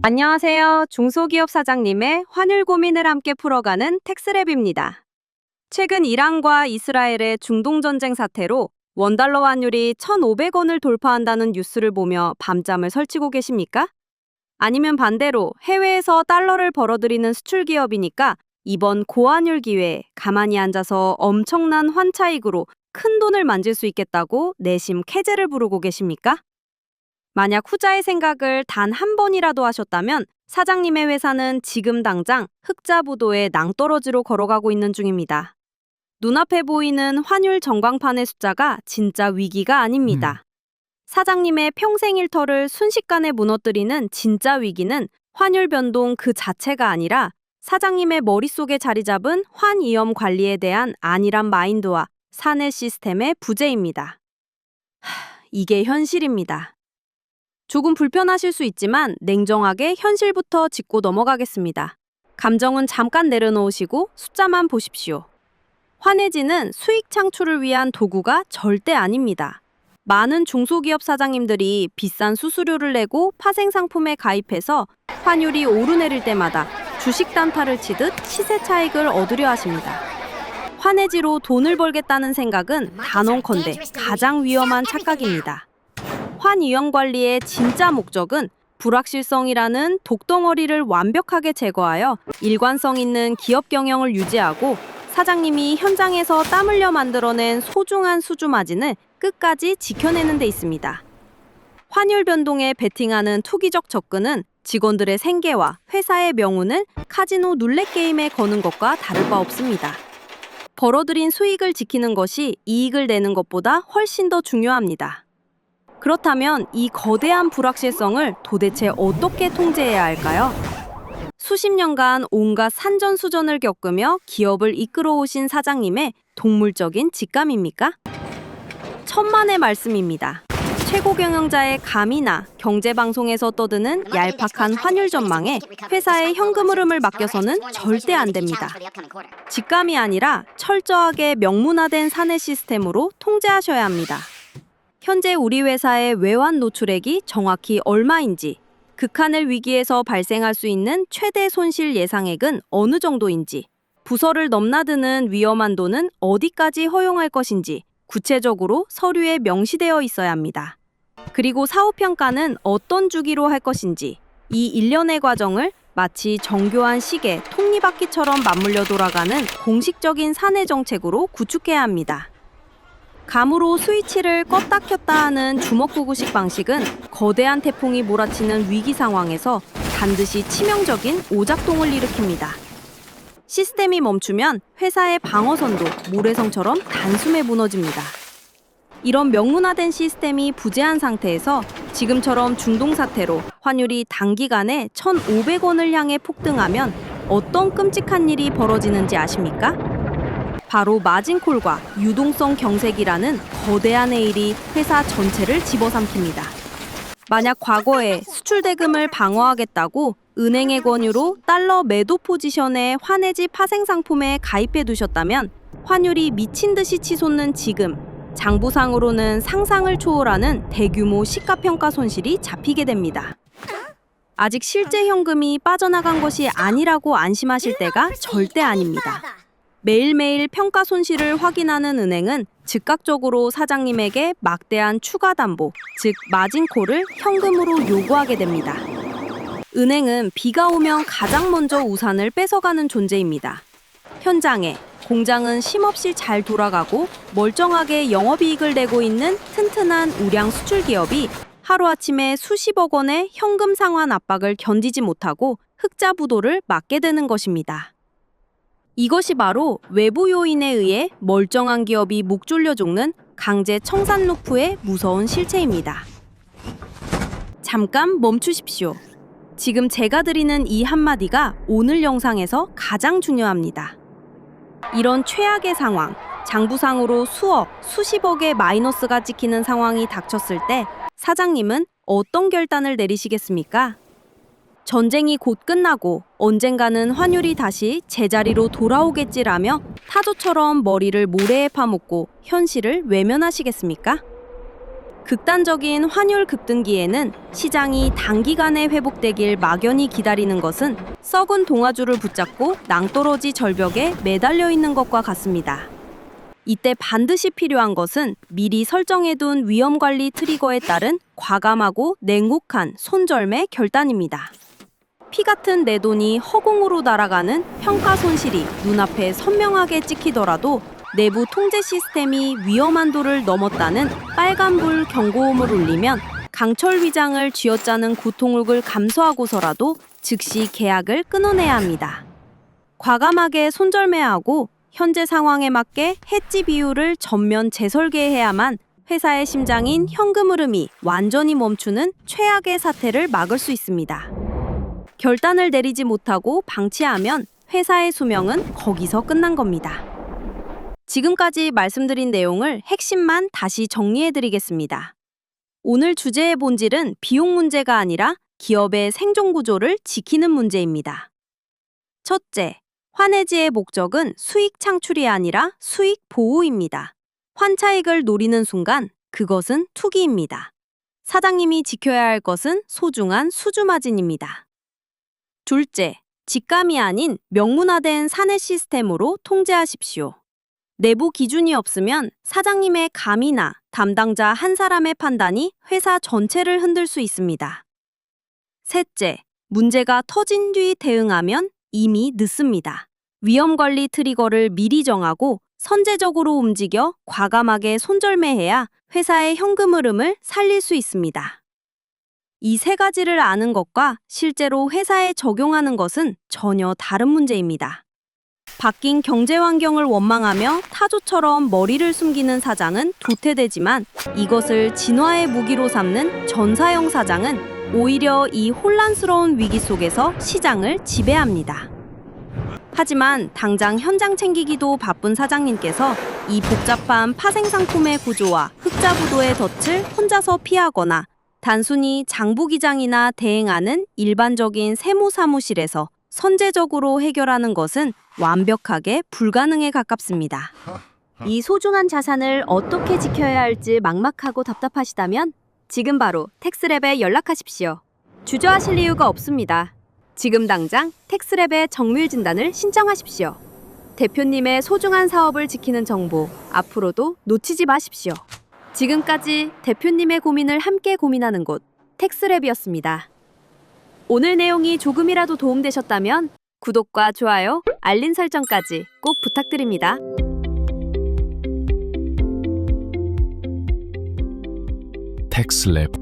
안녕하세요. 중소기업 사장님의 환율 고민을 함께 풀어가는 텍스랩입니다. 최근 이란과 이스라엘의 중동전쟁 사태로 원달러 환율이 1,500원을 돌파한다는 뉴스를 보며 밤잠을 설치고 계십니까? 아니면 반대로 해외에서 달러를 벌어들이는 수출 기업이니까 이번 고환율 기회에 가만히 앉아서 엄청난 환차익으로 큰 돈을 만질 수 있겠다고 내심 캐제를 부르고 계십니까? 만약 후자의 생각을 단 한 번이라도 하셨다면 사장님의 회사는 지금 당장 흑자부도의 낭떠러지로 걸어가고 있는 중입니다. 눈앞에 보이는 환율 전광판의 숫자가 진짜 위기가 아닙니다. 사장님의 평생 일터를 순식간에 무너뜨리는 진짜 위기는 환율 변동 그 자체가 아니라 사장님의 머릿속에 자리 잡은 환위험 관리에 대한 안일한 마인드와 사내 시스템의 부재입니다. 이게 현실입니다. 조금 불편하실 수 있지만 냉정하게 현실부터 짚고 넘어가겠습니다. 감정은 잠깐 내려놓으시고 숫자만 보십시오. 환해지는 수익 창출을 위한 도구가 절대 아닙니다. 많은 중소기업 사장님들이 비싼 수수료를 내고 파생 상품에 가입해서 환율이 오르내릴 때마다 주식 단타를 치듯 시세 차익을 얻으려 하십니다. 환해지로 돈을 벌겠다는 생각은 단언컨대 가장 위험한 착각입니다. 환위험 관리의 진짜 목적은 불확실성이라는 독덩어리를 완벽하게 제거하여 일관성 있는 기업 경영을 유지하고 사장님이 현장에서 땀 흘려 만들어낸 소중한 수주 마진을 끝까지 지켜내는 데 있습니다. 환율 변동에 베팅하는 투기적 접근은 직원들의 생계와 회사의 명운을 카지노 룰렛 게임에 거는 것과 다를 바 없습니다. 벌어들인 수익을 지키는 것이 이익을 내는 것보다 훨씬 더 중요합니다. 그렇다면 이 거대한 불확실성을 도대체 어떻게 통제해야 할까요? 수십 년간 온갖 산전수전을 겪으며 기업을 이끌어 오신 사장님의 동물적인 직감입니까? 천만의 말씀입니다. 최고 경영자의 감이나 경제방송에서 떠드는 얄팍한 환율 전망에 회사의 현금 흐름을 맡겨서는 절대 안 됩니다. 직감이 아니라 철저하게 명문화된 사내 시스템으로 통제하셔야 합니다. 현재 우리 회사의 외환 노출액이 정확히 얼마인지, 극한의 위기에서 발생할 수 있는 최대 손실 예상액은 어느 정도인지, 부서를 넘나드는 위험한 돈은 어디까지 허용할 것인지 구체적으로 서류에 명시되어 있어야 합니다. 그리고 사후평가는 어떤 주기로 할 것인지, 이 일련의 과정을 마치 정교한 시계 톱니바퀴처럼 맞물려 돌아가는 공식적인 사내 정책으로 구축해야 합니다. 감으로 스위치를 껐다 켰다 하는 주먹구구식 방식은 거대한 태풍이 몰아치는 위기 상황에서 반드시 치명적인 오작동을 일으킵니다. 시스템이 멈추면 회사의 방어선도 모래성처럼 단숨에 무너집니다. 이런 명문화된 시스템이 부재한 상태에서 지금처럼 중동 사태로 환율이 단기간에 1,500원을 향해 폭등하면 어떤 끔찍한 일이 벌어지는지 아십니까? 바로 마진콜과 유동성 경색이라는 거대한 해일이 회사 전체를 집어삼킵니다. 만약 과거에 수출 대금을 방어하겠다고 은행의 권유로 달러 매도 포지션에 환해지 파생 상품에 가입해 두셨다면 환율이 미친 듯이 치솟는 지금 장부상으로는 상상을 초월하는 대규모 시가평가 손실이 잡히게 됩니다. 아직 실제 현금이 빠져나간 것이 아니라고 안심하실 때가 절대 아닙니다. 매일매일 평가 손실을 확인하는 은행은 즉각적으로 사장님에게 막대한 추가 담보, 즉 마진콜을 현금으로 요구하게 됩니다. 은행은 비가 오면 가장 먼저 우산을 뺏어가는 존재입니다. 현장에 공장은 쉼없이 잘 돌아가고 멀쩡하게 영업이익을 내고 있는 튼튼한 우량 수출 기업이 하루아침에 수십억 원의 현금 상환 압박을 견디지 못하고 흑자 부도를 맞게 되는 것입니다. 이것이 바로 외부 요인에 의해 멀쩡한 기업이 목 졸려 죽는 강제 청산 루프의 무서운 실체입니다. 잠깐 멈추십시오. 지금 제가 드리는 이 한마디가 오늘 영상에서 가장 중요합니다. 이런 최악의 상황, 장부상으로 수억, 수십억의 마이너스가 찍히는 상황이 닥쳤을 때 사장님은 어떤 결단을 내리시겠습니까? 전쟁이 곧 끝나고 언젠가는 환율이 다시 제자리로 돌아오겠지라며 타조처럼 머리를 모래에 파묻고 현실을 외면하시겠습니까? 극단적인 환율 급등기에는 시장이 단기간에 회복되길 막연히 기다리는 것은 썩은 동아줄을 붙잡고 낭떠러지 절벽에 매달려 있는 것과 같습니다. 이때 반드시 필요한 것은 미리 설정해둔 위험관리 트리거에 따른 과감하고 냉혹한 손절매 결단입니다. 피 같은 내 돈이 허공으로 날아가는 평가 손실이 눈앞에 선명하게 찍히더라도 내부 통제 시스템이 위험한 도를 넘었다는 빨간불 경고음을 울리면 강철 위장을 쥐어짜는 고통을 감수하고서라도 즉시 계약을 끊어내야 합니다. 과감하게 손절매하고 현재 상황에 맞게 해지 비율을 전면 재설계해야만 회사의 심장인 현금 흐름이 완전히 멈추는 최악의 사태를 막을 수 있습니다. 결단을 내리지 못하고 방치하면 회사의 수명은 거기서 끝난 겁니다. 지금까지 말씀드린 내용을 핵심만 다시 정리해드리겠습니다. 오늘 주제의 본질은 비용 문제가 아니라 기업의 생존 구조를 지키는 문제입니다. 첫째, 환해지의 목적은 수익 창출이 아니라 수익 보호입니다. 환차익을 노리는 순간 그것은 투기입니다. 사장님이 지켜야 할 것은 소중한 수주 마진입니다. 둘째, 직감이 아닌 명문화된 사내 시스템으로 통제하십시오. 내부 기준이 없으면 사장님의 감이나 담당자 한 사람의 판단이 회사 전체를 흔들 수 있습니다. 셋째, 문제가 터진 뒤 대응하면 이미 늦습니다. 위험관리 트리거를 미리 정하고 선제적으로 움직여 과감하게 손절매해야 회사의 현금 흐름을 살릴 수 있습니다. 이 세 가지를 아는 것과 실제로 회사에 적용하는 것은 전혀 다른 문제입니다. 바뀐 경제 환경을 원망하며 타조처럼 머리를 숨기는 사장은 도태되지만 이것을 진화의 무기로 삼는 전사형 사장은 오히려 이 혼란스러운 위기 속에서 시장을 지배합니다. 하지만 당장 현장 챙기기도 바쁜 사장님께서 이 복잡한 파생상품의 구조와 흑자부도의 덫을 혼자서 피하거나 단순히 장부기장이나 대행하는 일반적인 세무사무실에서 선제적으로 해결하는 것은 완벽하게 불가능에 가깝습니다. 이 소중한 자산을 어떻게 지켜야 할지 막막하고 답답하시다면 지금 바로 텍스랩에 연락하십시오. 주저하실 이유가 없습니다. 지금 당장 텍스랩의 정밀 진단을 신청하십시오. 대표님의 소중한 사업을 지키는 정보, 앞으로도 놓치지 마십시오. 지금까지 대표님의 고민을 함께 고민하는 곳 텍스랩이었습니다. 오늘 내용이 조금이라도 도움되셨다면 구독과 좋아요, 알림 설정까지 꼭 부탁드립니다. 텍스랩